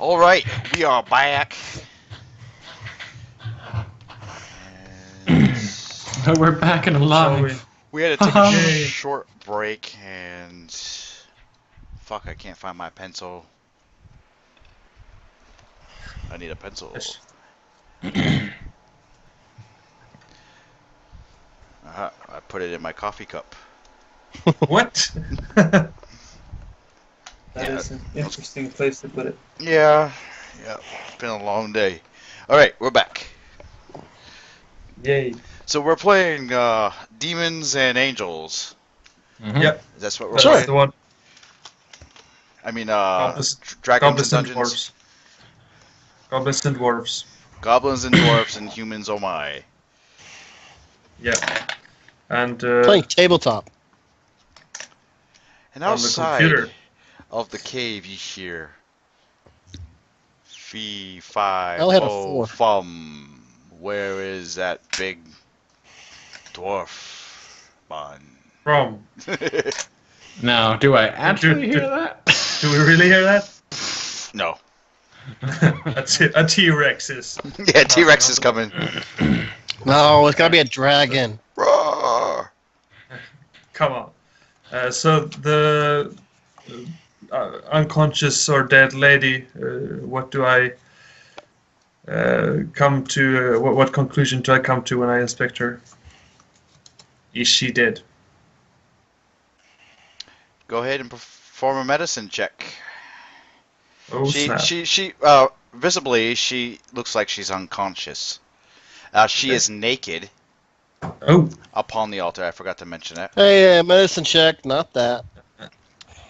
Alright, we are back. And We're back and alive. we had to take a short break and... Fuck, I can't find my pencil. I need a pencil. I put it in my coffee cup. What? That is an interesting place to put it. Yeah, it's been a long day. Alright, we're back. Yay. So we're playing Demons and Angels. Yep. That's what we're That's playing? the one. I mean, Goblins Dragons and and Dungeons. Dwarves. Goblins and Dwarves. Goblins and Dwarfs and Humans, oh my. Yeah. And playing tabletop. And on the outside computer. of the cave you hear Fee-fi, I only had a fo, 4. fum. Where is that big dwarf man? From. Now, do I actually hear that? Do we really hear that? No. A T-Rex is. Yeah, T-Rex is coming. No, it's gotta be a dragon. Roar! Come on. So the unconscious or dead lady, what do I come to? What conclusion do I come to when I inspect her? Is she dead? Go ahead and perform a medicine check. Oh, snap. She visibly, she looks like she's unconscious. She is naked. Oh. Upon the altar. I forgot to mention it. Hey, medicine check, not that.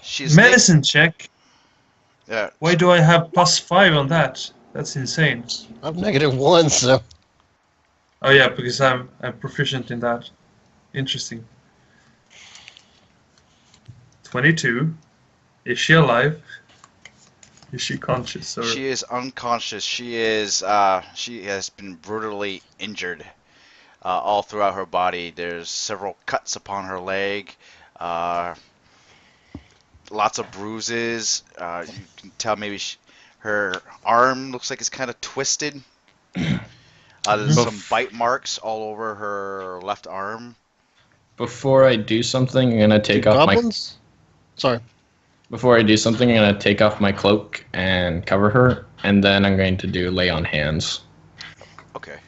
She's Medicine check? Yeah. Why do I have +5 on that? That's insane. I'm -1, so. Oh yeah, because I'm proficient in that. Interesting. 22. Is she alive? Is she conscious? Or... She is unconscious. She is. She has been brutally injured all throughout her body. There's several cuts upon her leg. Lots of bruises. You can tell maybe her arm looks like it's kind of twisted. There's some bite marks all over her left arm. Before I do something, I'm gonna take off Goblins? Sorry. Before I do something, I'm gonna take off my cloak and cover her, and then I'm going to do lay on hands. Okay.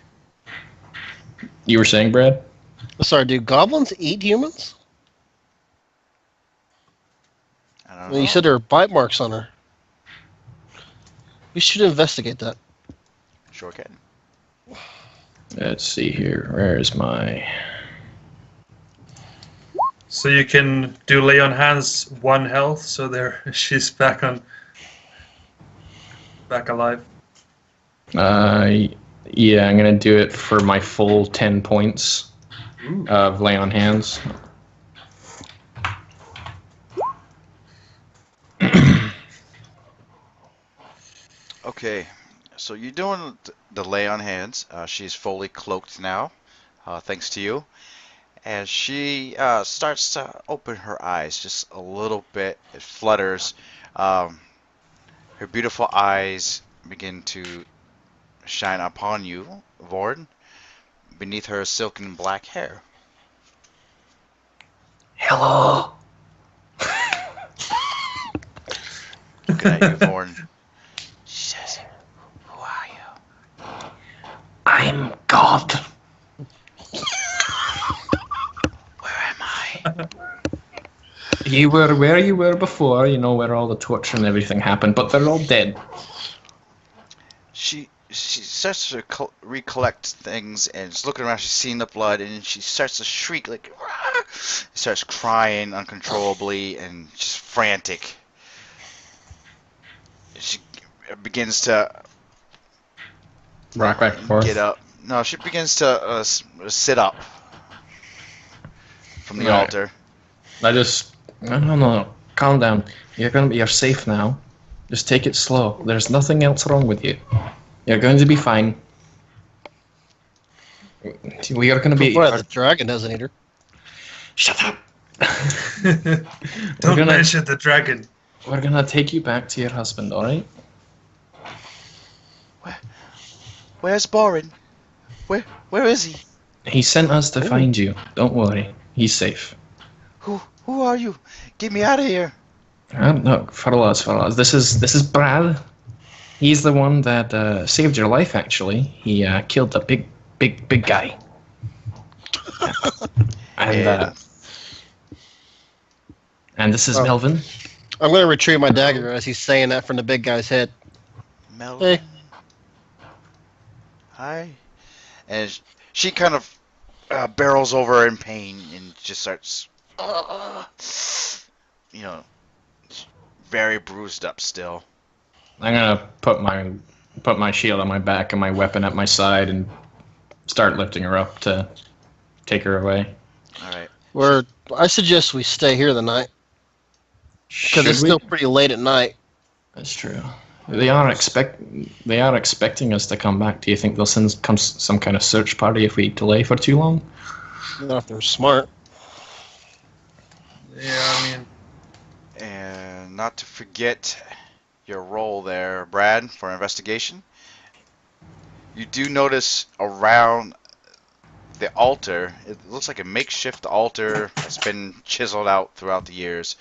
You were saying, Brad? Sorry, do goblins eat humans? I don't know. Well, you said there were bite marks on her. We should investigate that. Sure can. Let's see here. Where is my... So you can do lay on hands 1 health, so there she's back alive. Yeah, I'm gonna do it for my full 10 points of lay on hands. Okay, so you're doing the lay on hands. She's fully cloaked now, thanks to you. As she starts to open her eyes just a little bit, it flutters. Her beautiful eyes begin to shine upon you, Vord, beneath her silken black hair. Hello. Looking at you, Vord. She says, "Who are you?" I'm God. You were where you were before, you know, where all the torture and everything happened, but they're all dead. She starts to recollect things, and she's looking around. She's seeing the blood, and she starts to shriek like, "Rah!" Starts crying uncontrollably and just frantic. She begins to Rock back and forth. get up. No, she begins to sit up from the Right. altar. No, calm down. You're safe now. Just take it slow. There's nothing else wrong with you. You're going to be fine. We are going to be... Boy, the dragon doesn't eat her. Shut up! Don't mention the dragon. We're going to take you back to your husband, alright? Where's Borin? Where is he? He sent us to Ooh. find you. Don't worry. He's safe. Who are you? Get me out of here. No, fellas. This is Brad. He's the one that saved your life, actually. He killed a big guy. And this is Melvin. I'm gonna retrieve my dagger as he's saying that from the big guy's head. Melvin. Hey. Hi. And she kind of barrels over in pain and just starts, very bruised up still. I'm gonna put my shield on my back and my weapon at my side and start lifting her up to take her away. All right. I suggest we stay here the night because it's still pretty late at night. That's true. They are expecting us to come back. Do you think they'll send some kind of search party if we delay for too long? Not if they're smart. Yeah, I mean, And not to forget your role there, Brad, for investigation. You do notice around the altar, it looks like a makeshift altar that's been chiseled out throughout the years.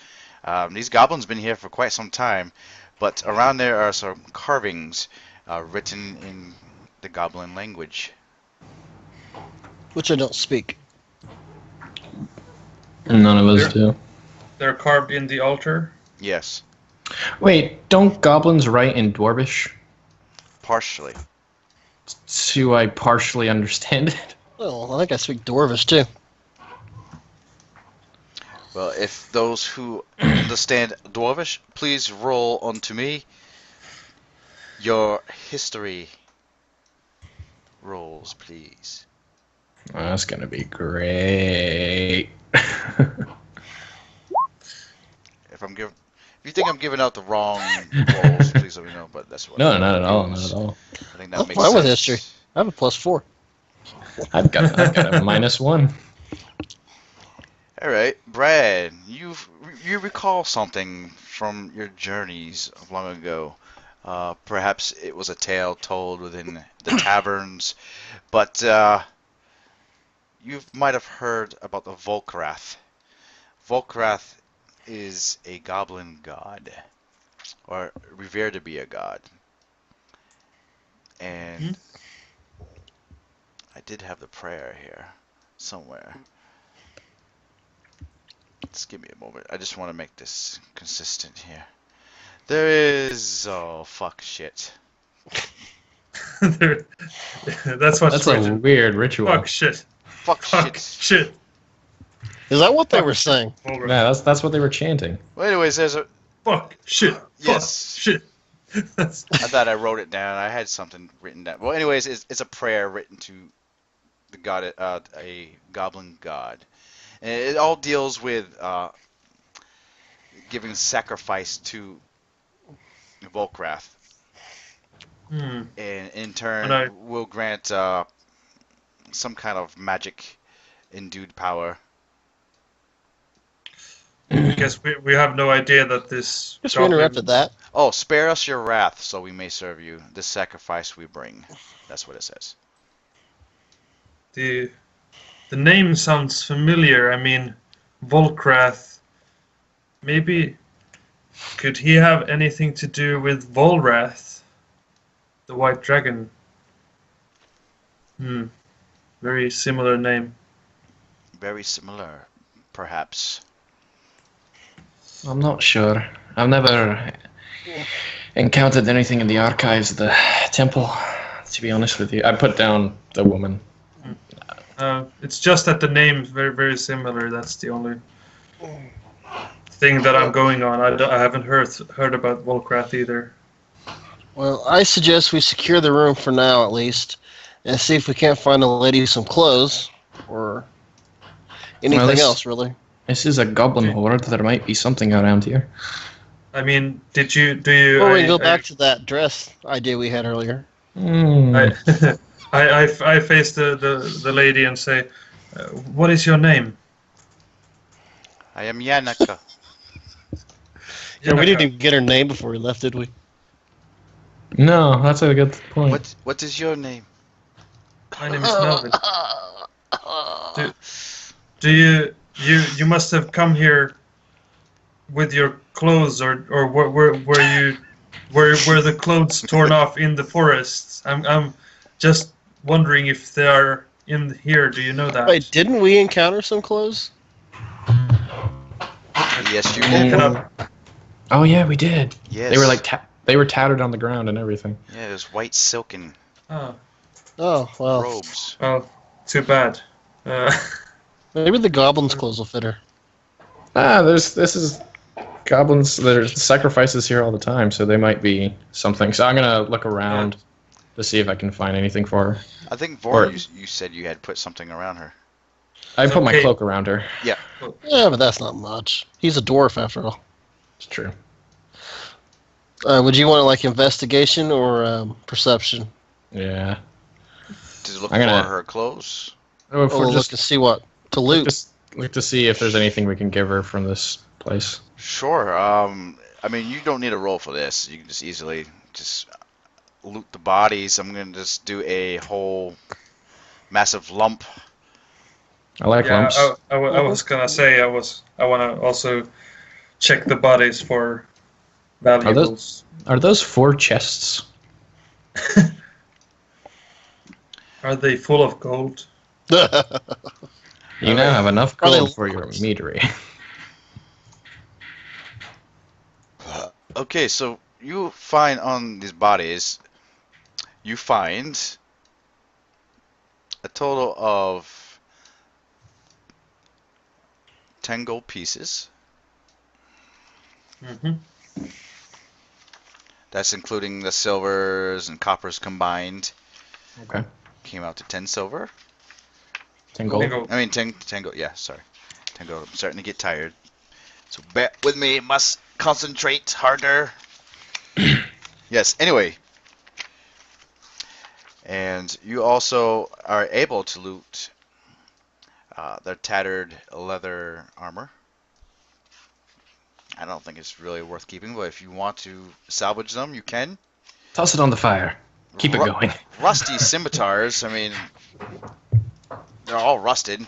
These goblins been here for quite some time, but around there are some carvings written in the goblin language. Which I don't speak. None of us do. they're carved in the altar. Yes, Wait, don't goblins write in Dwarvish? partially. So I partially understand it. Well, I think I speak Dwarvish too. Well, if those who understand Dwarvish, please roll onto me your history rolls, please. That's gonna be great. If you think I'm giving out the wrong rolls, please let me know. But that's what. No, not at all. Not at all. I think that I'm makes fine sense. with history. I have a +4. I've got a -1. All right, Brad, you recall something from your journeys of long ago. Perhaps it was a tale told within the taverns, but you might have heard about the Volkrath. Volkrath is a goblin god, or revered to be a god. And I did have the prayer here somewhere. Just give me a moment. I just want to make this consistent here. There is... Oh, fuck shit. That's what's That's a weird ritual. Fuck shit. Fuck Fuck shit. shit. Is that what they were saying? Alright. Yeah, that's what they were chanting. Well, anyways, there's a... Fuck shit. Yes. Fuck shit. That's- I thought I wrote it down. I had something written down. Well, anyways, it's a prayer written to the god, a goblin god. And it all deals with giving sacrifice to Volkrath. And in turn, And I- will grant some kind of magic-induced power. I guess we have no idea that this. Just we interrupted that. Oh, spare us your wrath, so we may serve you. This sacrifice we bring. That's what it says. The name sounds familiar. I mean, Volkrath. Maybe could he have anything to do with Volrath, the white dragon? Very similar name. Very similar, perhaps. I'm not sure. I've never encountered anything in the archives of the temple, to be honest with you. I put down the woman. It's just that the name's very, very similar. That's the only thing that I'm going on. I haven't heard about Volkrath either. Well, I suggest we secure the room for now, at least, and see if we can't find a lady some clothes or anything else, really. This is a goblin horde. There might be something around here. I mean, do you? Well, we can go back to that dress idea we had earlier. I face the lady and say, "What is your name?" I am Yanaka. Yeah, we didn't even get her name before we left, did we? No, that's a good point. What is your name? My name is Melvin. Do you must have come here with your clothes, or were the clothes torn off in the forest? I'm just wondering if they are in here. Do you know that? Wait, didn't we encounter some clothes? Yes, you You did. cannot. Oh yeah, we did. Yes. They were like they were tattered on the ground and everything. Yeah, there's white silken Oh, Oh, well. robes. well, too bad. Maybe the goblin's clothes will fit her. This is goblins. There's sacrifices here all the time, so they might be something. So I'm gonna look around to see if I can find anything for her. I think Or- Vorn, you said you had put something around her. I put my Okay. cloak around her. Yeah, but that's not much. He's a dwarf after all. It's true. Would you want like investigation or perception? Yeah. Did you look I'm gonna- for her clothes? Oh, if Or we're look just to see what to loot. look to see if there's anything we can give her from this place. Sure. I mean, you don't need a roll for this. You can just easily just loot the bodies. I'm gonna just do a whole massive lump. I like Yeah, lumps. I was gonna say I want to also check the bodies for valuables. Are those 4 chests? Are they full of gold? You now have enough Are they gold for your meadery. Okay, so you find on these bodies, you find a total of 10 gold pieces. Mm-hmm. That's including the silvers and coppers combined. Okay. Came out to 10 silver. 10 gold. I mean 10 gold. Yeah, sorry. 10 gold. I'm starting to get tired. So bear with me. Must concentrate harder. Yes. Anyway. And you also are able to loot their tattered leather armor. I don't think it's really worth keeping, but if you want to salvage them, you can. Toss it on the fire. Keep it Ru- going. Rusty scimitars. I mean, they're all rusted.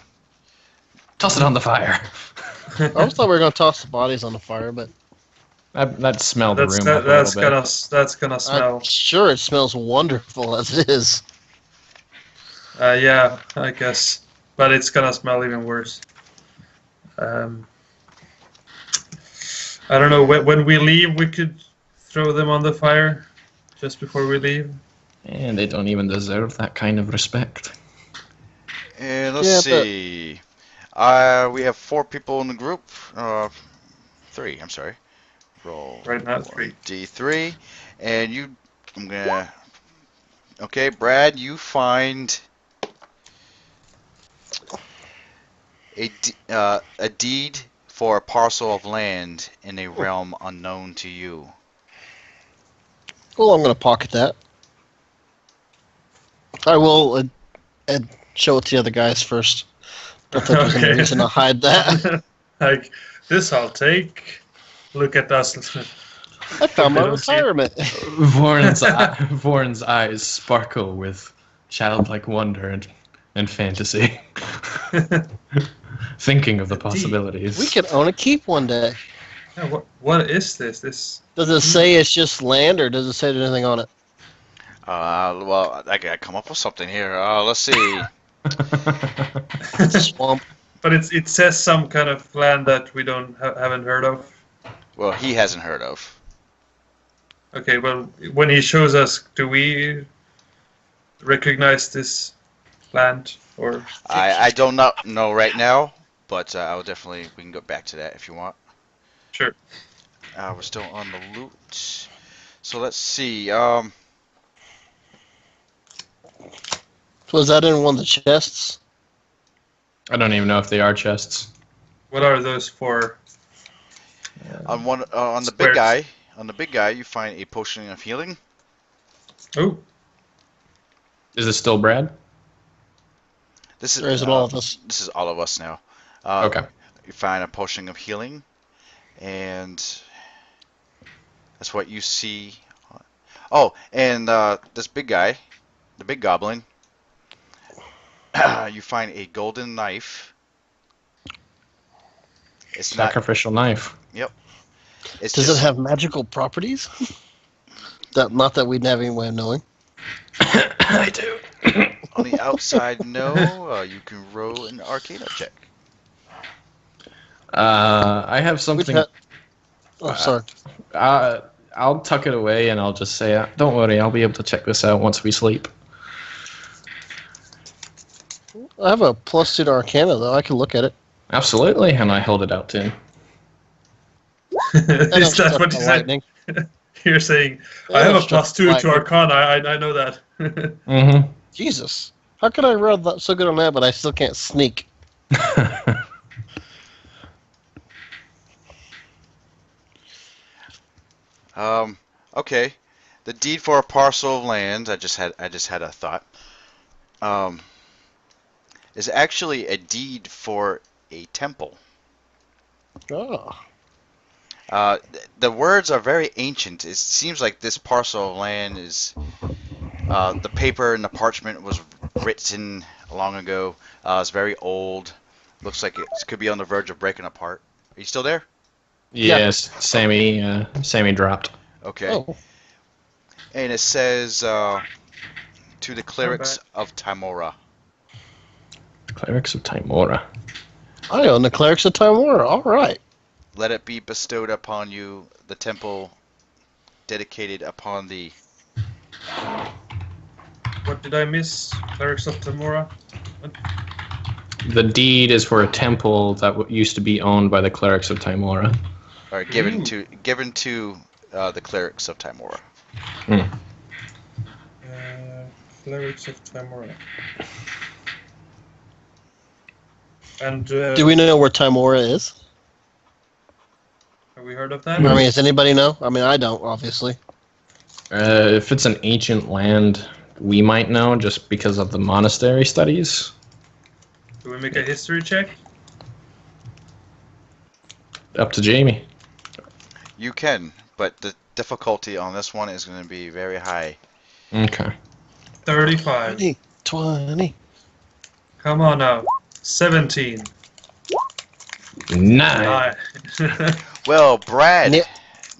Toss it on the fire. I always thought we were gonna toss the bodies on the fire, but That smelled the That's room that, up a that's little bit. that's gonna smell. I'm sure it smells wonderful as it is. Yeah, I guess, but it's gonna smell even worse. I don't know. When we leave, we could throw them on the fire just before we leave. And they don't even deserve that kind of respect. And let's Yeah, but- see. We have 4 people in the group. 3. I'm sorry. Roll. Right now, 3. D3, and you. I'm gonna. Okay, Brad, you find a deed for a parcel of land in a realm unknown to you. Well, I'm gonna pocket that. I will show it to the other guys first. Don't think there's any Okay. reason to hide that. Like this, I'll take. Look at us. I found my They don't see it. retirement. Vorn's eyes sparkle with childlike wonder and fantasy. Thinking of the possibilities. We could own a keep one day. Yeah, what is this? This Does it say it's just land, or does it say there's anything on it? Well, I gotta come up with something here. Let's see. It's a swamp. But it says some kind of land that we haven't heard of. Well, he hasn't heard of. Okay, well, when he shows us, do we recognize this land or? I don't know right now, but I will definitely. We can go back to that if you want. Sure. We're still on the loot. So let's see. Was that in one of the chests? I don't even know if they are chests. What are those for? On the Squares. big guy, you find a potion of healing. Oh, Is it still Brad? This is Or is it all of us? This is all of us now. Okay. You find a potion of healing, and that's what you see. Oh, and this big guy, the big goblin, you find a golden knife. It's not. Sacrificial knife. Yep. It's Does just it have magical properties? Not that we'd have any way of knowing. I do. on the outside. No. You can roll an Arcana check. I have something. Oh, sorry. I'll tuck it away and I'll just say, don't worry, I'll be able to check this out once we sleep. I have a +2 to Arcana, though. I can look at it. Absolutely, and I hold it out to him. Is that what you said? Lightning. You're saying, Yeah, I have a struck +2 to lightning. Arcana, I know that. Mm-hmm. Jesus. How could I roll that so good on that, but I still can't sneak? Okay. The deed for a parcel of land. I just had a thought. Is actually a deed for a temple. Oh. The words are very ancient. It seems like this parcel of land is the paper and the parchment was written long ago. It's very old. Looks like it could be on the verge of breaking apart. Are you still there? Yes, Sammy dropped. Okay. Oh. And it says to the clerics of Timora. Clerics of Timora. I own the Clerics of Timora. All right. Let it be bestowed upon you, the temple dedicated upon the... What did I miss? Clerics of Timora? The deed is for a temple that used to be owned by the Clerics of Timora. Or given to the clerics of Timora. Mm. Clerics of Timora. And Do we know where Timora is? have we heard of that? I mean, does anybody know? I mean, I don't, obviously. If it's an ancient land, we might know just because of the monastery studies. Do we make a history check? Up to Jamie. You can, but the difficulty on this one is going to be very high. Okay. 35. 20. Come on now. 17. 9. 9. Well, Brad Ne-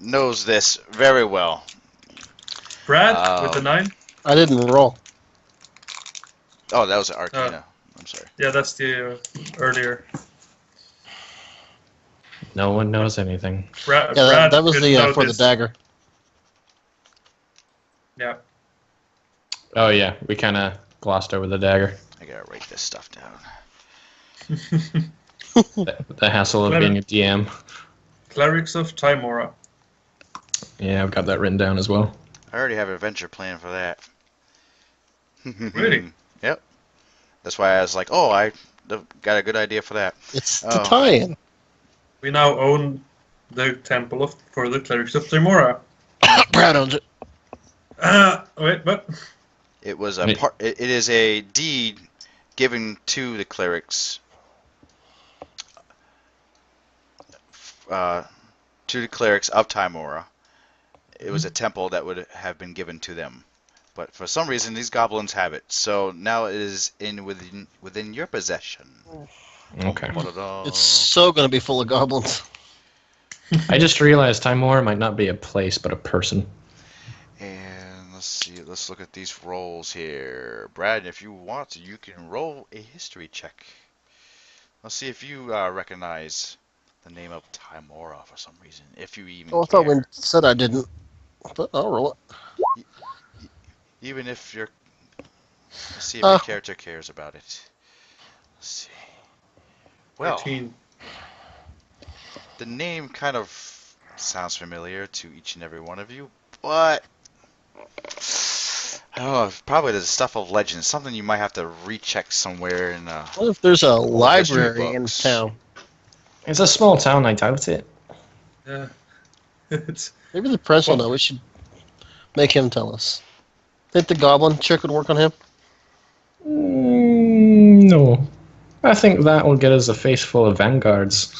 knows this very well. Brad with the 9? I didn't roll. Oh, that was an Arcana. I'm sorry. Yeah, that's the earlier. No one knows anything. Brad, Yeah, Brad that was could the know for the this. dagger. Yeah. Oh yeah, we kind of glossed over the dagger. I gotta write this stuff down. The hassle of being a DM. Clerics of Timora. Yeah, I've got that written down as well. I already have an adventure plan for that. Really? Yep. That's why I was like, oh, I got a good idea for that. It's the Oh. tie-in. We now own the temple for the Clerics of Timora. Brad owns it. Wait, but It was a part. It is a deed given to the clerics. To the clerics of Timora. It was a temple that would have been given to them, but for some reason these goblins have it. So now it is within your possession. Okay. It's so going to be full of goblins. I just realized Timora might not be a place, but a person. And let's see. Let's look at these rolls here, Brad. If you want to, you can roll a history check. Let's see if you recognize the name of Timora for some reason. If you even. Well, I thought care. we said I didn't, but I'll roll it. Even if you're. Let's see if your character cares about it. Let's see. Well, 13. the name kind of sounds familiar to each and every one of you, but I don't know. Probably the stuff of legend, something you might have to recheck somewhere in. What if there's a history library in books. town? It's a small town, I doubt it. Yeah. It's Maybe the prince will know. We should make him tell us. Think the goblin trick would work on him? No. I think that will get us a face full of vanguards.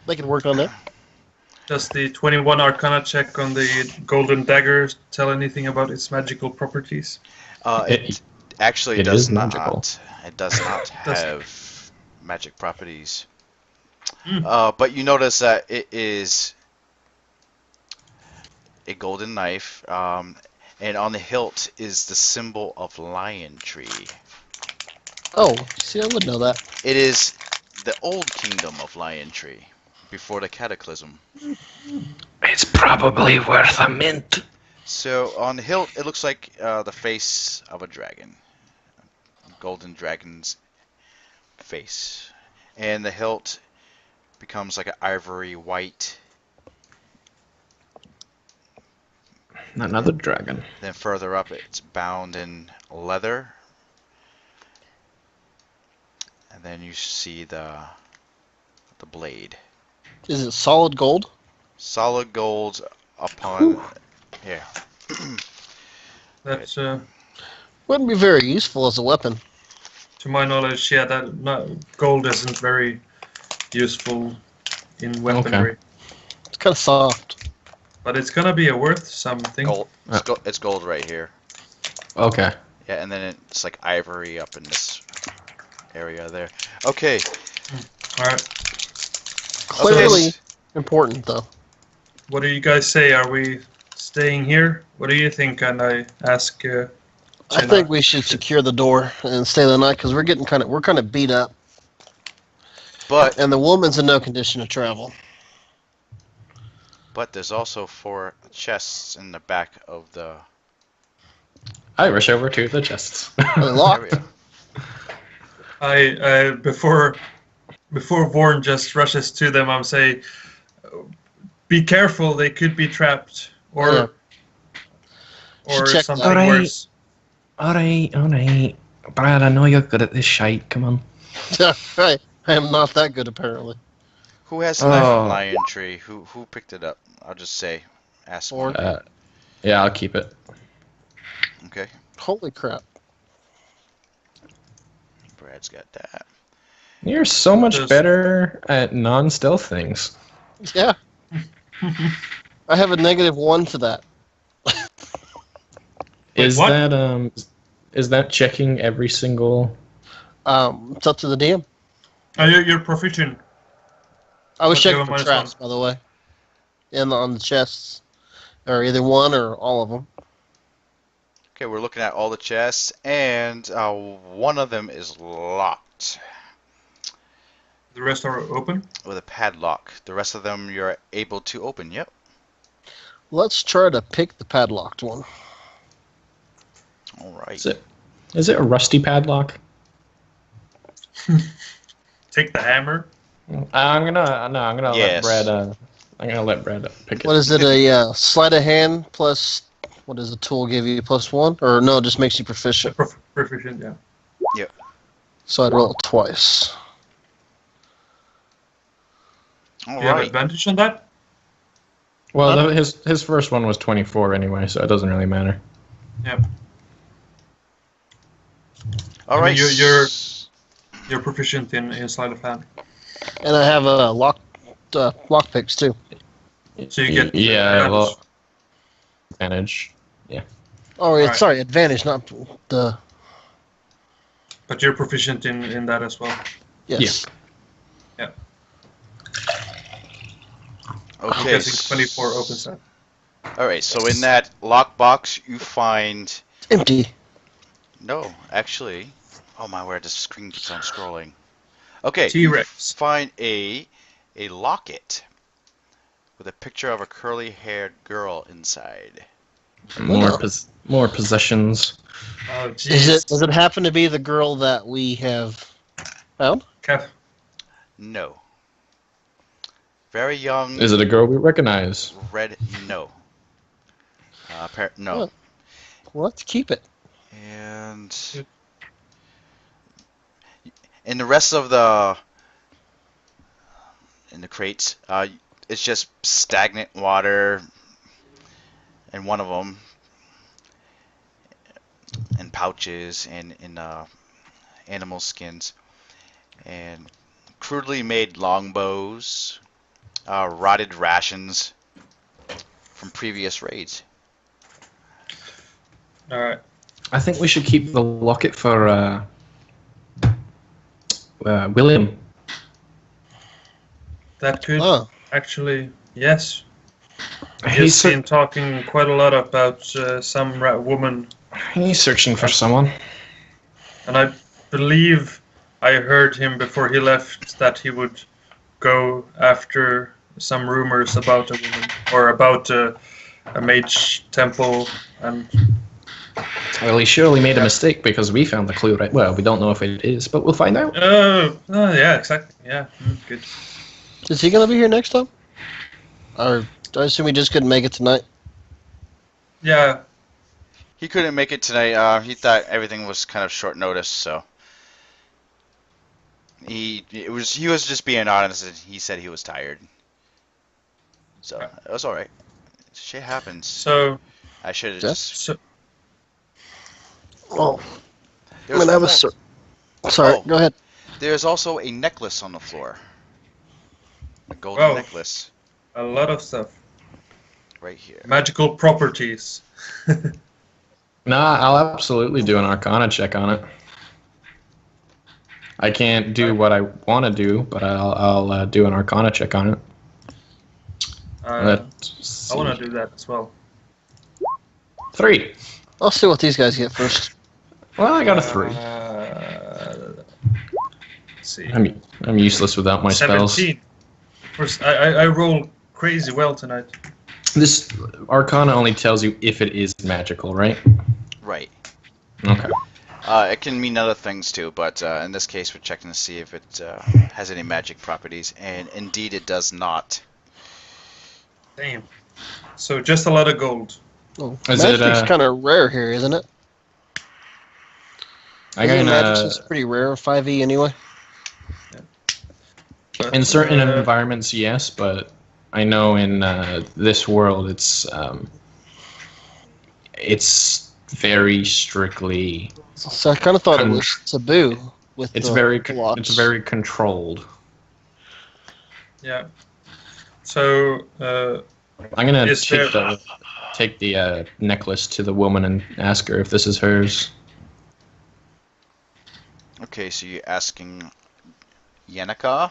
They could work on that. Does the 21 Arcana check on the golden dagger tell anything about its magical properties? It actually It does is magical. not. It does not Does- have magic properties. Hmm. But you notice that it is a golden knife, and on the hilt is the symbol of lion tree. Oh, see, I would know that. It is the old kingdom of lion tree before the cataclysm. It's probably worth a mint. So on the hilt, it looks like the face of a dragon, golden dragon's face, and the hilt becomes like an ivory white. Another dragon. Then further up, it's bound in leather, and then you see the blade, Is it solid gold? solid gold upon here. That's Wouldn't be very useful as a weapon. to my knowledge, yeah. Gold isn't very useful in weaponry, It's kind of soft. but it's gonna be worth something. Gold. It's gold right here. Okay. Yeah, and then it's like ivory up in this area there. Okay. All right. Clearly Okay. important, though. What do you guys say? Are we staying here? What do you think? And I ask. I Jenna. think we should secure the door and stay the night because we're kind of beat up, But and the woman's in no condition to travel. there's also 4 chests in the back of the I rush over to the chests. Are they locked? area. I before Vorn just rushes to them, I'm saying, be careful. They could be trapped, or Yeah. Should check something that. Alright. worse. Alright. Brad, I know you're good at this shite. Come on. Right. I am not that good, apparently. Who has the knife Oh. of lion tree? Who picked it up? I'll just say, ask Or- one. Yeah, I'll keep it. Okay, Holy crap. Brad's got that. You're so much There's- better at non-stealth things. Yeah. I have a -1 to that. Is what? that checking every single? It's up to the DM. Oh, you're proficient. I was Okay, checking well, for minus traps, by the way. On the chests. Or either one or all of them. Okay, we're looking at all the chests, and one of them is locked The rest are open. with a padlock. The rest of them you're able to open. Yep. Let's try to pick the padlocked one. All right. Is it a rusty padlock? Take the hammer. I'm gonna Yes. let Brad. I'm gonna let Brad pick it. What is it? A sleight of hand plus. What does the tool give you? +1? Or no, it just makes you proficient. Proficient, yeah. So I'd roll it twice. All Do you have right. advantage on that? Well, his first one was 24 anyway, so it doesn't really matter. Yeah. All I right. mean, you're proficient in sleight of hand, And I have a lock picks too. so you get Yeah, advantage. well, advantage. Oh, yeah, Right. sorry, advantage, not the. But you're proficient in that as well. Yes. I'm Okay. guessing 24 opens that. All right. So in that lockbox, you find Empty. no, actually. Oh my word! The screen keeps on scrolling. Okay. T-Rex. You find a locket with a picture of a curly-haired girl inside. More possessions. Oh, jeez. Does it happen to be the girl that we have found? Kev, No. Very young. Is it a girl we recognize? Red? No. No. Oh. Well, let's keep it. And in the rest of the crates, it's just stagnant water in one of them, and pouches and in animal skins, and crudely made longbows, rotted rations from previous raids. all right. I think we should keep the locket for William. That could Oh, actually, yes. He's He's been talking quite a lot about some woman, he's searching for someone. and I believe I heard him before he left that he would go after some rumors about a woman or about a mage temple, and Well, he surely made a mistake because we found the clue right. Well, we don't know if it is, but we'll find out. yeah, exactly, yeah, good. is he gonna be here next time? Or I assume he just couldn't make it tonight. Yeah, He couldn't make it tonight. He thought everything was kind of short notice, so he was just being honest. And he said he was tired, so it was all right. Shit happens. so I should have Yes. just. so Oh, There's I one was more. sorry. Oh. Go ahead. There's also a necklace on the floor. A golden Oh. necklace a lot of stuff, right here. magical properties. Nah, I'll absolutely do an Arcana check on it. I can't do what I want to do, but I'll do an Arcana check on it. Let's I want see. to do that as well. 3. I'll see what these guys get first. Well, I got a 3. Let's see. I'm useless without my spells. 17. Of course, I roll crazy well tonight. This Arcana only tells you if it is magical, right? Right. Okay. It can mean other things too, but in this case, we're checking to see if it has any magic properties, and indeed, it does not. Damn. So just a lot of gold. Oh, Is it, magic's kind of rare here, isn't it? Again, Magic's pretty rare in 5e anyway. But, in certain environments, yes, but I know in this world, it's very strictly. So I kind of thought it was taboo. With It's the very blocks. it's very controlled. yeah. So I'm gonna Is take the necklace to the woman and ask her if this is hers. Okay, so you're asking Yannicka.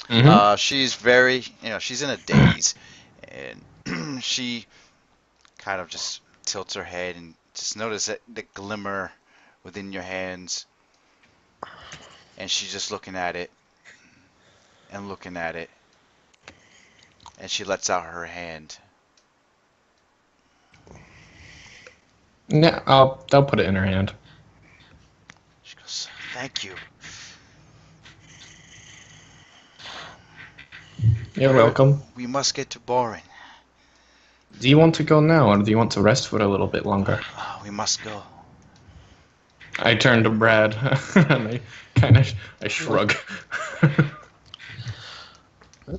Mm-hmm. She's very, she's in a daze, and she kind of just tilts her head and just notice the glimmer within your hands, and she's just looking at it and looking at it, and she lets out her hand. Yeah, I'll put it in her hand. She goes, "Thank you." You're welcome. We must get to Boring. Do you want to go now, or do you want to rest for a little bit longer? We must go. I turn to Brad, and I shrug.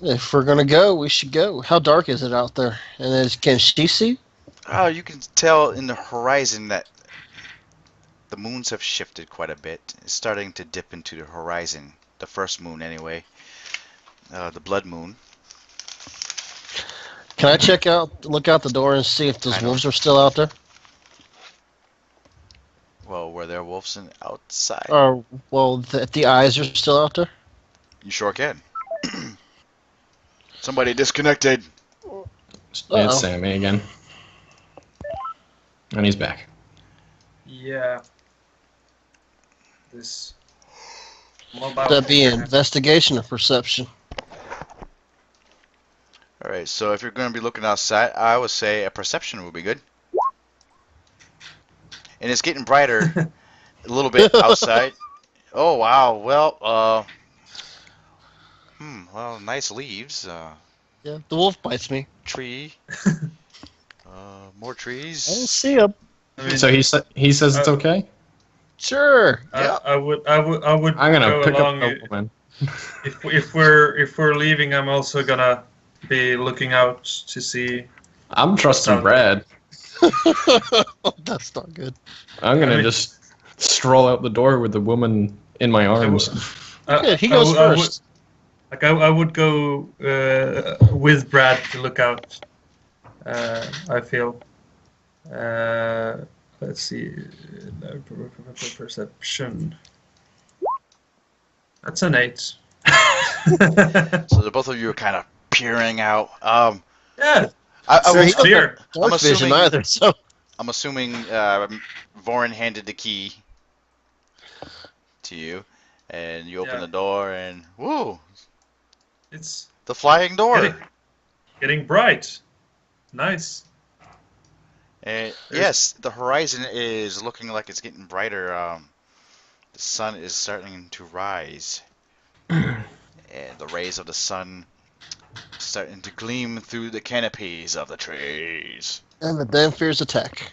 If we're gonna go, we should go. How dark is it out there? And can she see? Oh, you can tell in the horizon that the moons have shifted quite a bit. It's starting to dip into the horizon. The first moon, anyway. The blood moon. Can I look out the door and see if those Kinda. wolves are still out there? Well, were there wolves outside? Or, if the eyes are still out there? You sure can. Somebody disconnected. It's Uh-oh. Sammy again. And he's back. yeah. This. Would that be investigation or perception? Alright, so if you're going to be looking outside, I would say a perception would be good. And it's getting brighter a little bit outside. Oh, wow. Well, well, nice leaves. Yeah, the wolf bites me. Tree. More I don't trees. see him. I mean, So he says it's okay. Sure. Yeah. I would I'm gonna go pick along. up the woman. If we're leaving, I'm also gonna be looking out to see. I'm trusting Brad. That's not good. I'm gonna I mean- just stroll out the door with the woman in my arms. Yeah, he goes first. I would go with Brad to look out. I feel let's see. Perception. That's an 8. So the both of you are kind of peering out. Yeah, So it's clear. Dark vision either, so I'm assuming Vorin handed the key to you, and you open Yeah. the door, and woo, It's the flying door. getting bright. Nice. And yes, the horizon is looking like it's getting brighter. The sun is starting to rise, and the rays of the sun starting to gleam through the canopies of the trees. and the damn fears attack.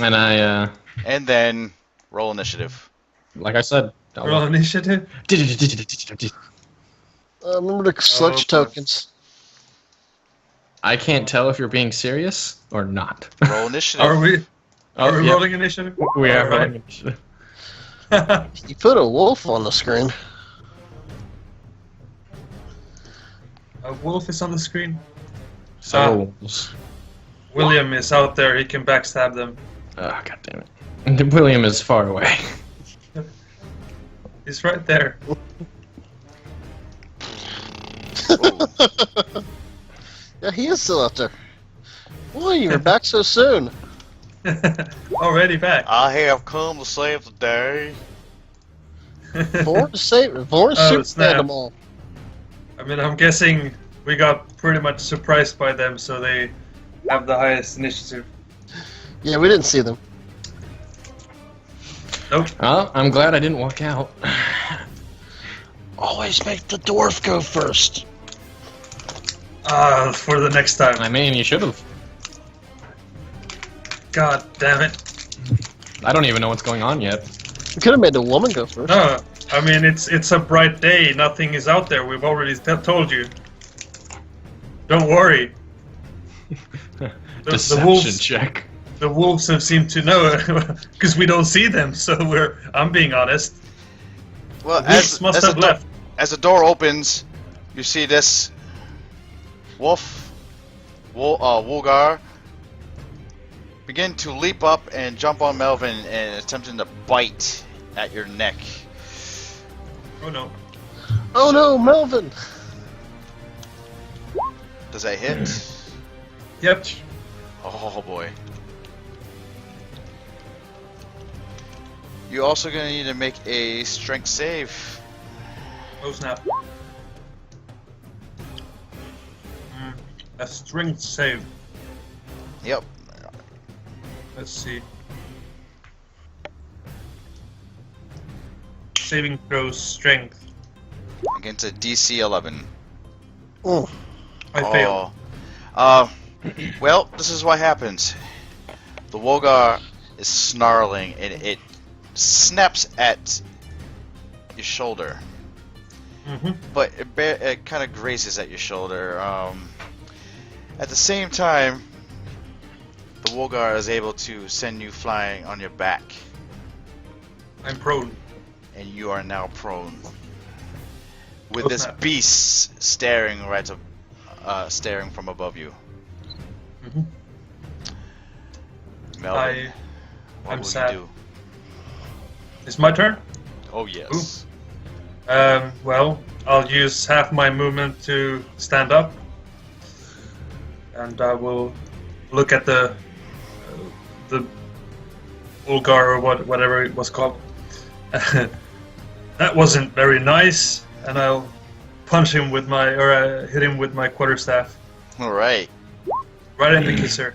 And I, And then roll initiative. like I said, Roll initiative. Remember to select boy. tokens. I can't tell if you're being serious or not. Roll initiative. Are we Yeah, rolling initiative? we are Alright. rolling initiative. You put a wolf on the screen. A wolf is on the screen. So, William is out there. He can backstab them. oh, god damn it. William is far away. He's right there. Ooh. Yeah, he is still out there. Boy, you're back so soon. Already back. I have come to save the day. Born to save. Born Oh, super snap. them all. I mean, I'm guessing we got pretty much surprised by them, so they have the highest initiative. Yeah, we didn't see them. Nope. Well, I'm glad I didn't walk out. Always make the dwarf go first. For the next time. I mean, you should have. God damn it. I don't even know what's going on yet. We could have made the woman go first. No, I mean, it's a bright day. Nothing is out there. We've already told you. Don't worry. Deception check. The wolves have seemed to know because we don't see them. So I'm being honest. Well, The wolves must have left. as the door opens, you see this Wolgar, begin to leap up and jump on Melvin and attempting to bite at your neck. Oh no. Oh no, Melvin! Does that hit? Yep. Oh boy. You're also going to need to make a strength save. Oh snap. A strength save. Yep. Let's see. Saving throws strength. Against a DC 11. Oh, I failed. Well, this is what happens. The Wolgar is snarling and it snaps at your shoulder. But it kind of grazes at your shoulder. At the same time, the Wolgar is able to send you flying on your back, I'm prone. and you are now prone. With Oh, this snap. beast staring staring from above you. Mhm. Melvin, what I'm will sad. you do? It's my turn. Oh yes. Well, I'll use half my movement to stand up, and I will look at the Ulgar or whatever it was called. That wasn't very nice, and I'll punch him with hit him with my quarterstaff All right. right in the kisser.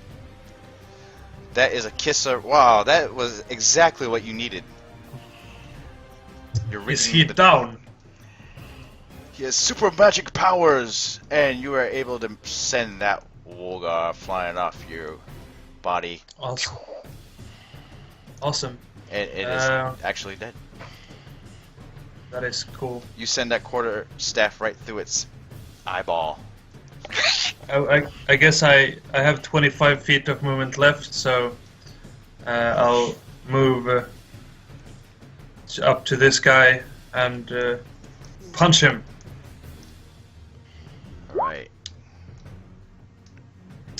That is a kisser. Wow, that was exactly what you needed. You're Is reaching he the- down? He has super magic powers, and you are able to send that Wolgar flying off your body, Awesome. Awesome. and it is actually dead. That is cool. You send that quarter staff right through its eyeball. I guess I have 25 feet of movement left, so I'll move up to this guy and punch him. Right.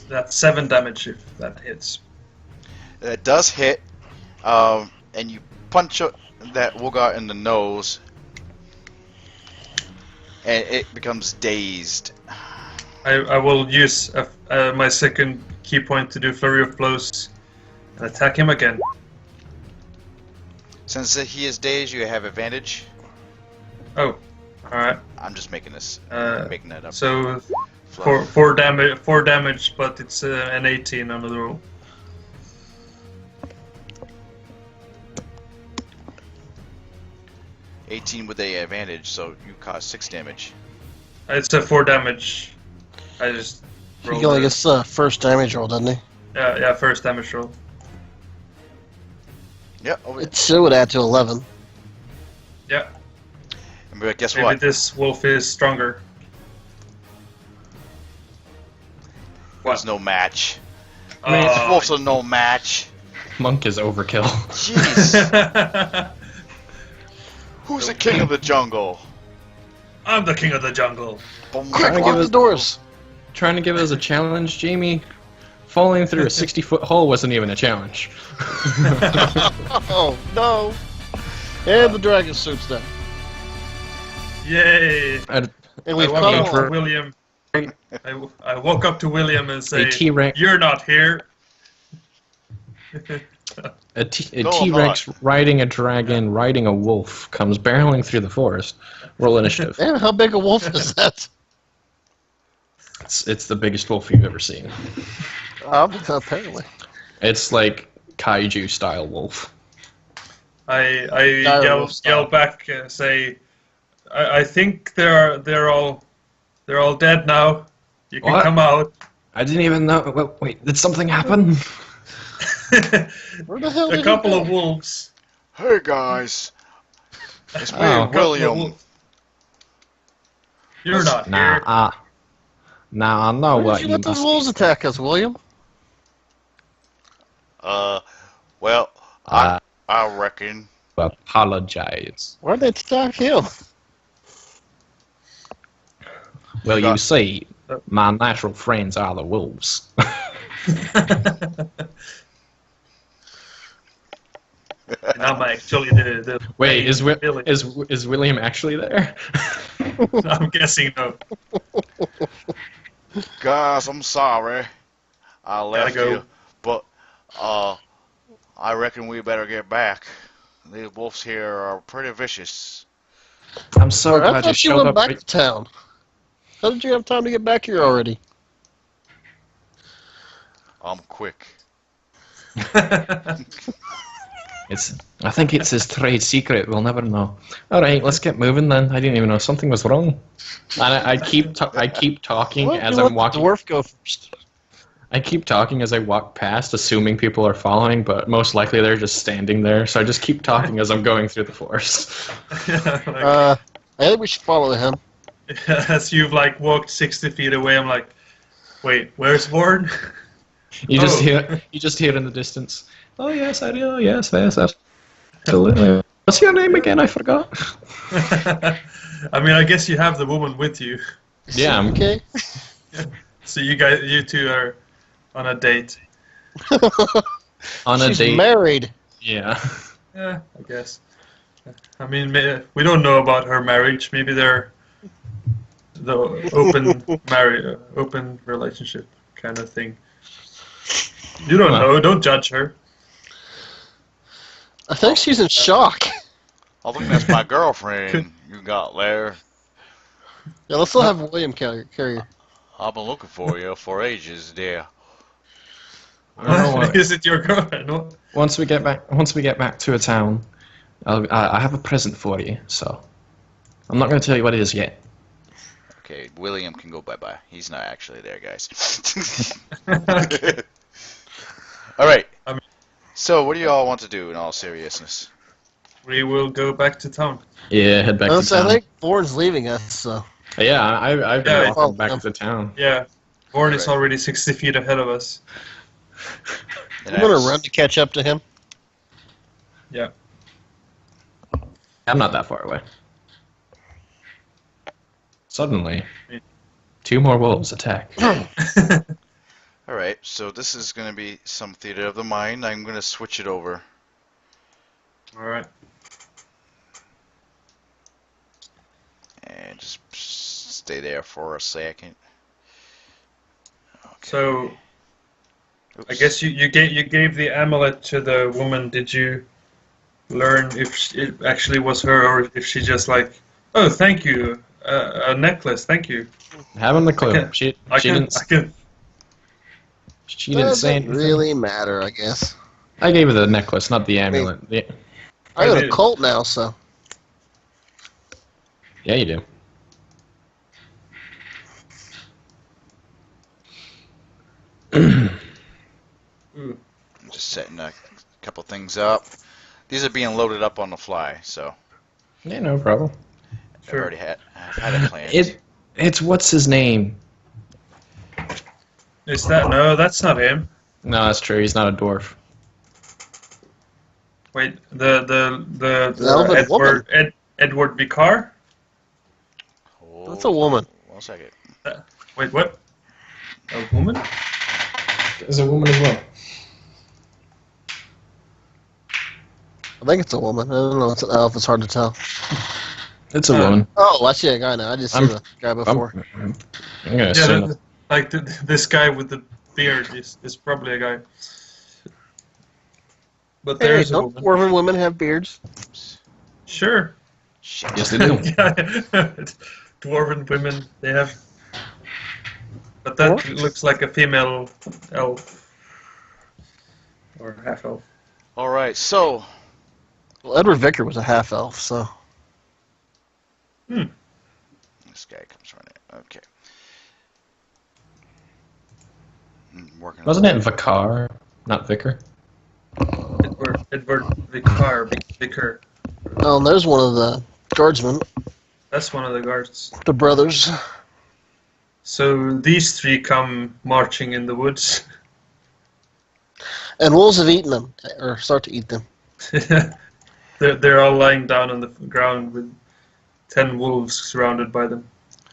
That's 7 damage if that hits. That does hit, and you punch that Wogar in the nose, and it becomes dazed. I will use my second key point to do flurry of blows and attack him again. Since he is dazed, you have advantage. Oh, all right. I'm just making this, making that up. So four damage, but it's an 18 on the roll. 18 with a advantage, so you cause 6 damage. It's a 4 damage. I just rolled. He only gets the first damage roll, doesn't he? Yeah, first damage roll. Yeah. It still would add to 11. Yeah. But guess Maybe what? this wolf is stronger. There's no match. Oh. Wolves are no match. Monk is overkill. Jeez. Who's the king of the jungle? I'm the king of the jungle. Boom. Quick, give lock us- the doors! Trying to give us a challenge, Jamie. Falling through a 60-foot hole wasn't even a challenge. Oh, no! And the dragon suit's done. Yay! And I we've woke caught up him to William. I woke up to William and say, T-Rex. "You're not here." A No, I'm T-Rex riding a dragon, riding a wolf, comes barreling through the forest. Roll initiative. Man, how big a wolf is that? It's the biggest wolf you've ever seen. Apparently. It's like kaiju style wolf. I Dire wolf yell back, say, I think they're all dead now. You can What? come out. I didn't even know. Wait, did something happen? Where the hell A did couple he of go? wolves. Hey guys, it's me, Oh. William. You're not here. Nah, I know Why what did you you let those must wolves attack us, William? Well, I I reckon. apologize. Why'd they attack him? Well, Got- you see, my natural friends are the wolves. And I'm actually the Wait, is Billy. is William actually there? I'm guessing no. Guys, I'm sorry. I left go. you, but I reckon we better get back. These wolves here are pretty vicious. I'm so I glad you thought you showed went up. back to town. How did you have time to get back here already? I'm quick. I think it's his trade secret. We'll never know. All right, let's get moving then. I didn't even know something was wrong. And I keep talking Well, as you I'm let the walking. dwarf go first. I keep talking as I walk past, assuming people are following, but most likely they're just standing there. So I just keep talking as I'm going through the forest. I think we should follow him. As you've walked 60 feet away, I'm like, wait, where's Vaughn? You just Oh. hear in the distance. Oh yes, I do. Yes, absolutely. What's your name again? I forgot. I mean, I guess you have the woman with you, Yeah, I'm Okay. so you two are on a date. on a She's date. married. Yeah. Yeah, I guess. I mean, we don't know about her marriage. Maybe they're the open relationship kind of thing. You don't know. Don't judge her. I think she's in shock. I think that's my girlfriend you got there. Yeah, let's still have William carry her. I've been looking for you for ages, dear. I don't know what- Is it your girlfriend? No? Once we get back to a town, I have a present for you. So I'm not going to tell you what it is yet. Okay, William can go bye-bye. He's not actually there, guys. All right. So, what do you all want to do in all seriousness? We will go back to town. Yeah, head back to Unless I town. think Bourne's leaving us, so. Yeah, I've been Yeah, walking back well, to town. Yeah, Vaughn is Right. already 60 feet ahead of us. And I'm gonna that's- run to catch up to him. Yeah. I'm not that far away. Suddenly, 2 more wolves attack. All right, so this is going to be some theater of the mind. I'm going to switch it over. All right. And just stay there for a second. Okay. So I Oops. guess you gave the amulet to the woman. Did you learn if it actually was her or if she just like, oh, thank you, a necklace, thank you. Haven't the I clue. can, She I she can, didn't I can. she didn't say Doesn't anything. really matter, I guess. I gave her the necklace, not the I mean, amulet. Yeah, I I got a did. cult now, so. yeah, you do. Ooh. I'm just setting a couple things up. These are being loaded up on the fly, so Yeah, no problem. Sure. I've had it planned. It's what's his name? Is that no? That's not him. No, that's true. He's not a dwarf. Wait, the Elven woman. Edward Vicar. That's a woman. 1 second. Wait, what? A woman? There's a woman as well. I think it's a woman. I don't know if it's hard to tell. It's a woman. Oh, I see a guy now. I just seen the guy before. I'm gonna Yeah, assume. like this guy with the beard is probably a guy. But Hey, there's a don't woman. dwarven women have beards? Sure. Shit. Yes, they do. Yeah, dwarven women they have. But that Dwarves? looks like a female elf or half elf. All right, so Well, Edward Vicker was a half elf, so. this guy comes running. Okay. Working. Wasn't it Vicar, not Vicar? Edward Vicar. Oh, and there's one of the guardsmen, That's one of the guards. the brothers. So these three come marching in the woods. And wolves have eaten them, or start to eat them. they're all lying down on the ground with 10 wolves surrounded by them,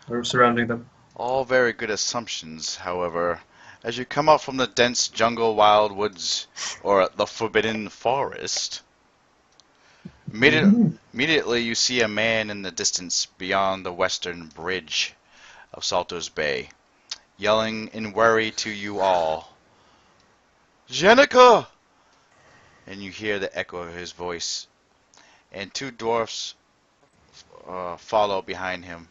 or surrounding them. All very good assumptions, however, as you come out from the dense jungle, wild woods, or the forbidden forest, immediately you see a man in the distance beyond the western bridge of Salter's Bay, yelling in worry to you all, Jenica! And you hear the echo of his voice, and two dwarfs follow behind him.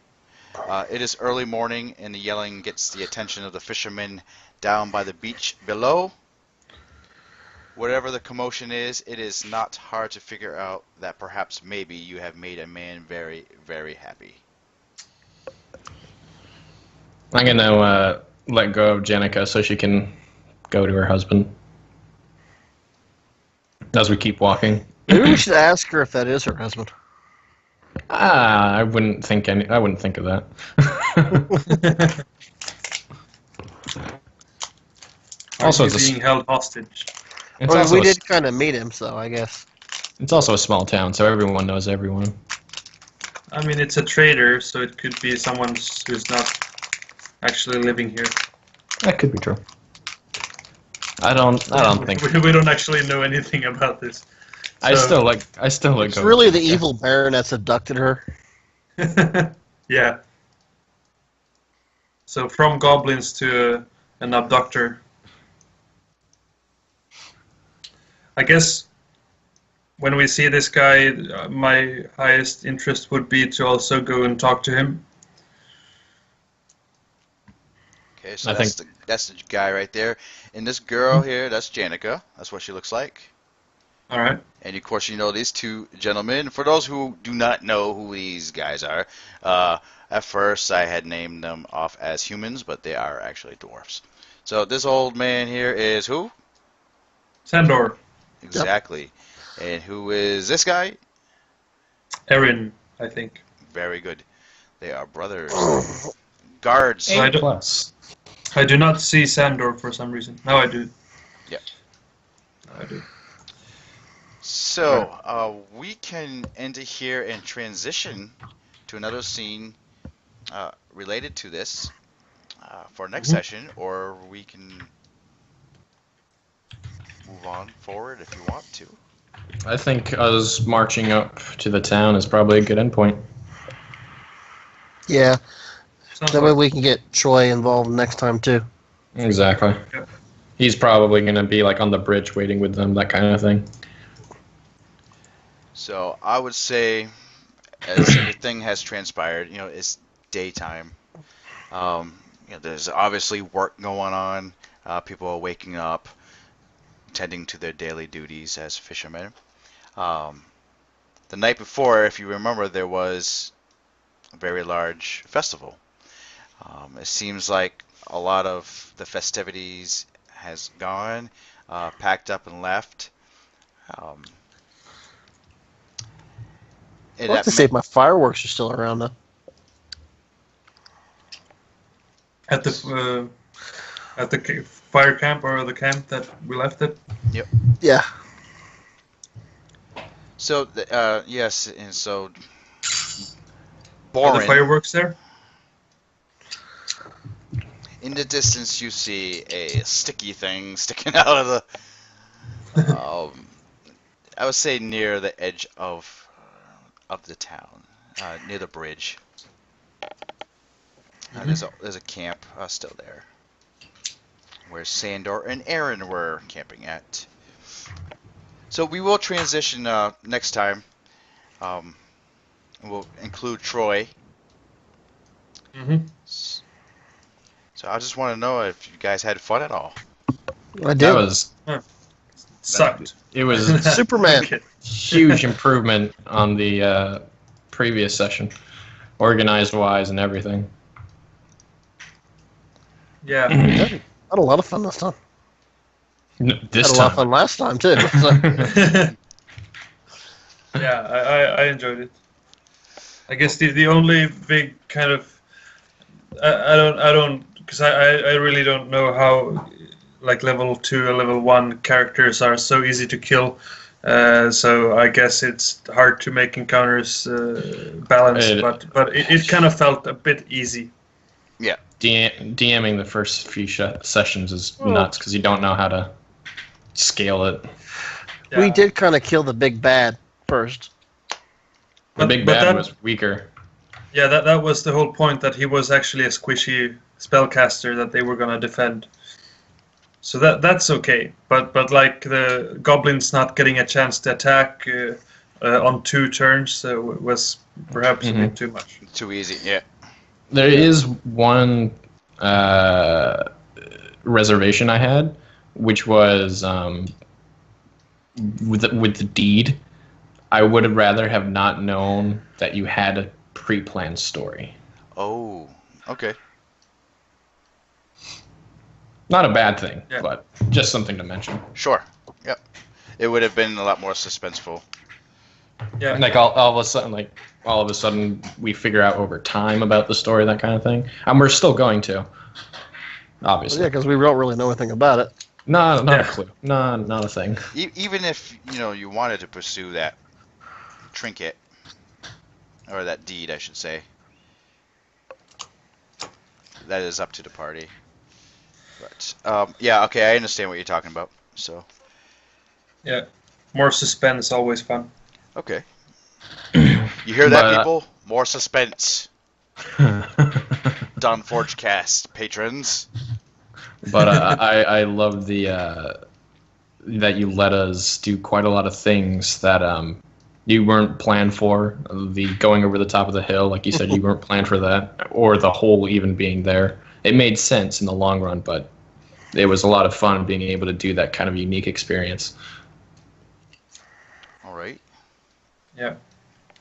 It is early morning, and the yelling gets the attention of the fishermen down by the beach below. Whatever the commotion is, it is not hard to figure out that perhaps maybe you have made a man very, very happy. I'm gonna let go of Jenica so she can go to her husband. As we keep walking. Maybe we should ask her if that is her husband. I wouldn't think of that. Also, Are you being held hostage? It's Well, also we a, did kind of meet him, so I guess. it's also a small town, so everyone knows everyone. I mean, it's a trader, so it could be someone who's not actually living here. That could be true. I don't think. We don't actually know anything about this. I So- still like. It's really the evil baron that's abducted her. Yeah. So from goblins to an abductor. I guess when we see this guy, my highest interest would be to also go and talk to him. Okay, so I that's the guy right there. And this girl here, that's Jenica. That's what she looks like. All right. And of course, you know these two gentlemen. For those who do not know who these guys are, at first I had named them off as humans, but they are actually dwarfs. So this old man here is who? Sandor. Exactly. And who is this guy? Erin, I think. Very good. They are brothers. Guards. I A don't- plus. I do not see Sandor for some reason. Now I do. Yeah. Now I do. So, we can end it here and transition to another scene related to this for next session, or we can move on forward if you want to. I think us marching up to the town is probably a good endpoint. Yeah, Sounds that way like, we can get Troy involved next time too. Exactly. Yep. He's probably going to be like on the bridge waiting with them, that kind of thing. So I would say, as everything has transpired, it's daytime. There's obviously work going on. People are waking up, tending to their daily duties as fishermen. The night before, if you remember, there was a very large festival. It seems like a lot of the festivities has gone, packed up and left. Um, and I'll have that to see if my fireworks are still around though. at the fire camp or the camp that we left it. Yeah. So, yes, and so Are the Boren, fireworks there? in the distance you see a sticky thing sticking out of the, I would say near the edge of the town, near the bridge. There's a camp still there, where Sandor and Aaron were camping at. So we will transition next time. We'll include Troy. Mm-hmm. So I just want to know if you guys had fun at all. I did. That was Sucked. it was Superman. Okay. huge improvement on the previous session, organized wise and everything. Yeah. I had a lot of fun this time. This Had a lot of time, fun last time too. So, Yeah, I enjoyed it. I guess the only big kind of I don't because I really don't know how like level 2 or level 1 characters are so easy to kill. So I guess it's hard to make encounters balanced, but it kind of felt a bit easy. DMing the first few sessions is nuts because you don't know how to scale it. Yeah. We did kind of kill the big bad first. The big bad was weaker. Yeah, that was the whole point, that he was actually a squishy spellcaster that they were gonna defend. So that's okay, but like the goblins not getting a chance to attack on 2 turns was perhaps a bit too much. Too easy, yeah. There is one reservation I had, which was with the deed. I would have rather have not known that you had a pre-planned story. Oh, okay. Not a bad thing, Yeah. but just something to mention. Sure. Yep. It would have been a lot more suspenseful. Yeah. Like all of a sudden we figure out over time about the story, that kind of thing. And we're still going to, obviously. Yeah, because we don't really know anything about it. No, not Yeah. a clue. No, not a thing. Even if you wanted to pursue that trinket, or that deed, I should say, that is up to the party. But yeah, okay, I understand what you're talking about. So Yeah. More suspense, always fun. okay, you hear that, But, people? More suspense. Don Forgecast patrons. But I love the that you let us do quite a lot of things that you weren't planned for. The going over the top of the hill, like you said, you weren't planned for that, or the hole even being there. It made sense in the long run, but it was a lot of fun being able to do that kind of unique experience. All right. Yeah.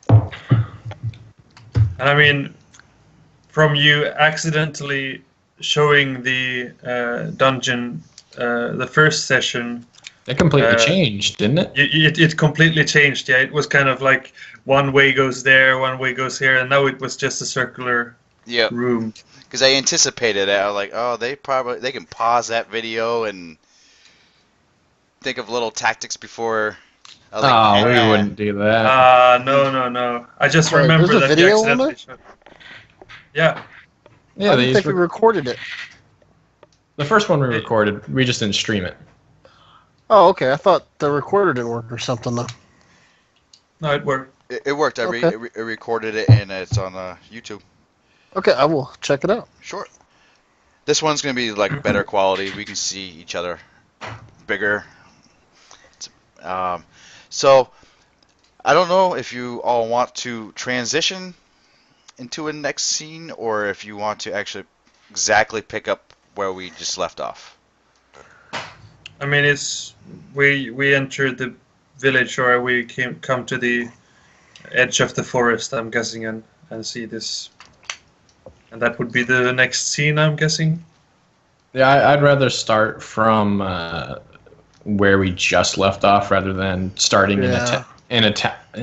And I mean, from you accidentally showing the dungeon the first session, It completely changed, didn't it? it completely changed. Yeah, it was kind of like one way goes there, one way goes here, and now it was just a circular Yep. room. Because I anticipated it. I was like, oh, they can pause that video and think of little tactics before. I was like, We "Eh." wouldn't do that. No. I just Wait, remember there's a that you video on accidentally showed. Yeah. Yeah, I didn't think we recorded it. the first one we recorded, we just didn't stream it. Oh, okay. I thought the recorder didn't work or something though. No, it worked. It worked. Okay. It recorded it and it's on YouTube. Okay, I will check it out. Sure. This one's gonna be like better quality. We can see each other bigger. Um, so I don't know if you all want to transition into a next scene or if you want to actually exactly pick up where we just left off. I mean, we entered the village, or we come to the edge of the forest, I'm guessing, and see this, and that would be the next scene, I'm guessing. Yeah, I'd rather start from where we just left off rather than starting Yeah. in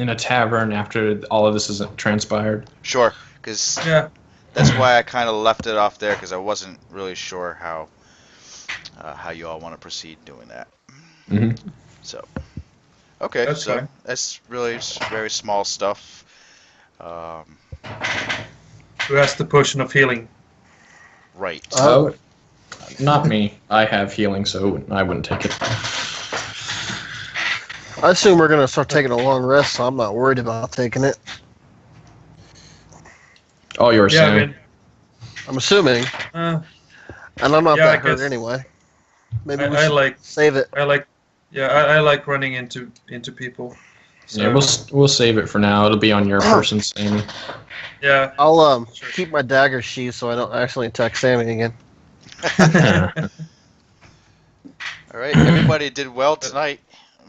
a tavern after all of this has transpired. Sure, because Yeah. that's why I kind of left it off there because I wasn't really sure how you all want to proceed doing that. Hmm. So, okay, That's so fine. that's really very small stuff. Who has the potion of healing? Right. Oh, not me. I have healing, so I wouldn't take it. I assume we're gonna start taking a long rest, so I'm not worried about taking it. Oh, you were Yeah, I saying. mean, I'm assuming, uh, and I'm not Yeah, I that hurt guess- anyway. Maybe we I should like save it. I like running into people. So, Yeah, we'll save it for now. It'll be on your person, Sammy. yeah. I'll Sure. keep my dagger sheath so I don't actually attack Sammy again. All right, everybody did well tonight.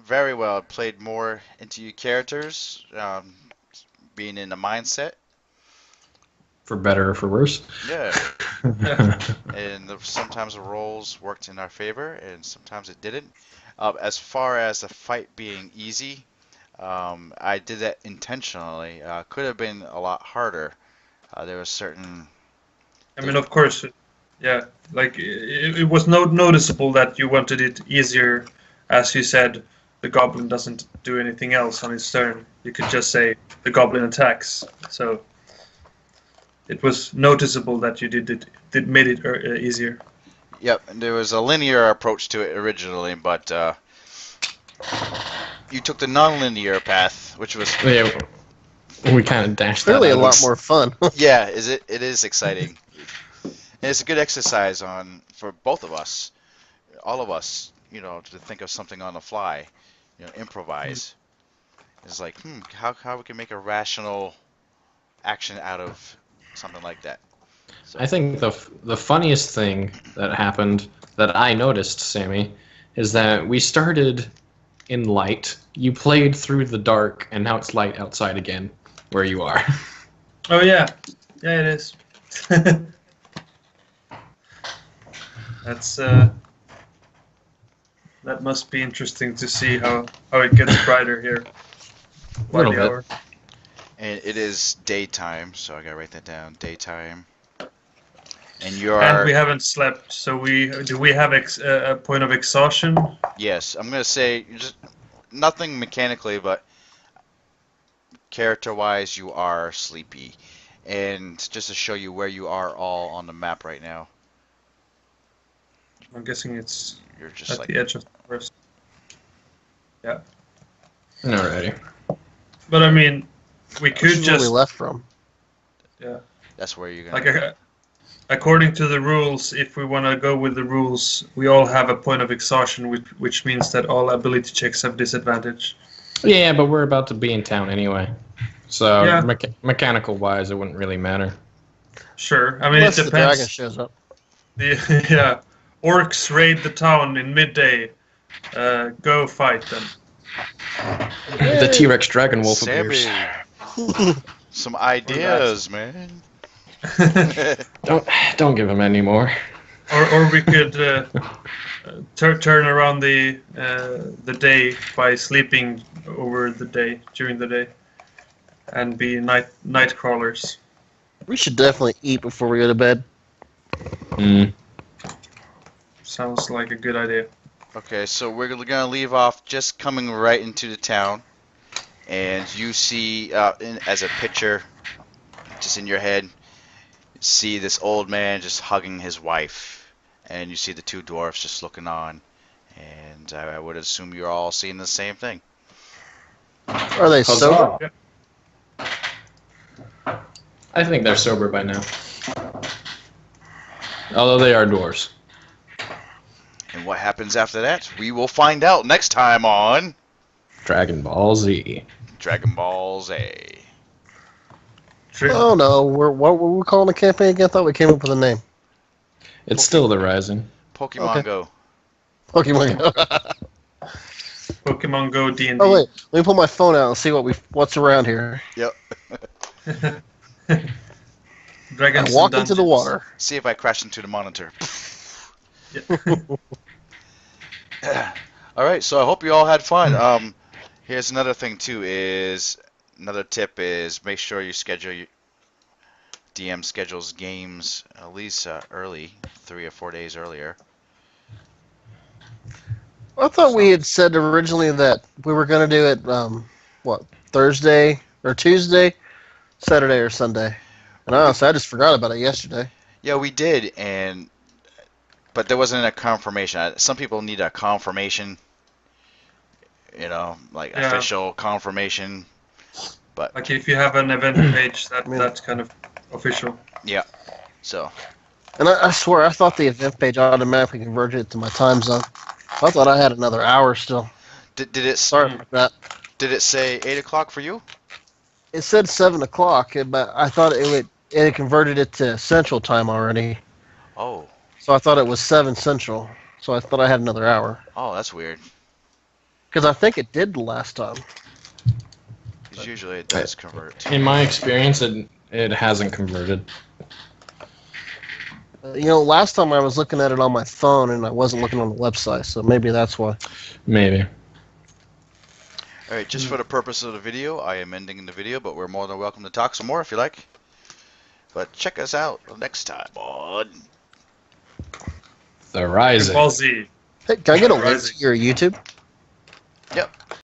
Very well. Played more into your characters, being in the mindset. For better or for worse. Yeah. And sometimes the roles worked in our favor, and sometimes it didn't. As far as the fight being easy, I did that intentionally. Could have been a lot harder. There was certain. I mean, of course, yeah. Like it was noticeable that you wanted it easier, as you said. The goblin doesn't do anything else on his turn. You could just say the goblin attacks. So it was noticeable that you made it easier. Yep, and there was a linear approach to it originally, but you took the non-linear path, which was Yeah, we kind of dashed that. Clearly a out. lot more fun. yeah, it is exciting. And it's a good exercise for both of us, all of us, to think of something on the fly, improvise. It's like, how we can make a rational action out of something like that. So, I think the funniest thing that happened that I noticed, Sammy, is that we started in light. You played through the dark, and now it's light outside again, where you are. Oh yeah, yeah, it is. That's that must be interesting to see how it gets brighter here. by Little the bit. hour. and it is daytime, so I gotta write that down. Daytime. And And we haven't slept, so do we have a point of exhaustion? yes, I'm gonna say just nothing mechanically, but character-wise, you are sleepy. And just to show you where you are all on the map right now, I'm guessing it's you're just at like the edge of the forest. Yeah, Alrighty. but I mean, we could This is where we just left from. that's where you're like gonna. according to the rules, if we want to go with the rules, we all have a point of exhaustion, which means that all ability checks have disadvantage. Yeah, but we're about to be in town anyway. So Yeah. mechanical wise, it wouldn't really matter. Sure, I mean Unless it the dragon depends. shows up. Yeah, orcs raid the town in midday. Go fight them. The T-Rex dragon wolf Sammy, appears. some ideas, man. Don't give him any more. Or we could turn around the day by sleeping over the day during the day, and be night crawlers. We should definitely eat before we go to bed. Mm. Sounds like a good idea. Okay, so we're gonna leave off just coming right into the town, and you see, as a picture, just in your head, see this old man just hugging his wife, and you see the two dwarfs just looking on, And I would assume you're all seeing the same thing. Are they sober? I think they're sober by now. Although they are dwarves. And what happens after that? We will find out next time on Dragon Ball Z. Dragon Ball Z. Oh no, what were we calling the campaign again? I thought we came up with a name. It's still the Rising. Pokemon Okay. Go. Pokemon Go. Pokemon Go D&D. Oh wait, let me pull my phone out and see what's around here. Yep. Dragons I walk and into the Dungeons. water. See if I crash into the monitor. Yeah. All right, so I hope you all had fun. Here's another thing too. Another tip is make sure you schedule your DM schedules games at least early, 3 or 4 days earlier. I thought we had said originally that we were going to do it, Thursday or Tuesday, Saturday or Sunday. And honestly, I just forgot about it yesterday. Yeah, we did, but there wasn't a confirmation. Some people need a confirmation, like Yeah. official confirmation. But Like if you have an event page, that's kind of official. yeah, so And I swear, I thought the event page automatically converted it to my time zone. I thought I had another hour still. did it Sorry about that. did it say 8 o'clock for you? It said 7 o'clock, but I thought it had converted it to Central Time already. Oh, So I thought it was 7 Central. So I thought I had another hour. that's weird. Because I think it did the last time. 'Cause usually it does convert. In my experience, it hasn't converted. Last time I was looking at it on my phone and I wasn't looking on the website, so maybe that's why. Maybe. All right, just for the purpose of the video, I am ending the video, but we're more than welcome to talk some more if you like. But check us out next time on The Rising. Ball Z. Hey, can I get a link Rising. to your YouTube? Yep.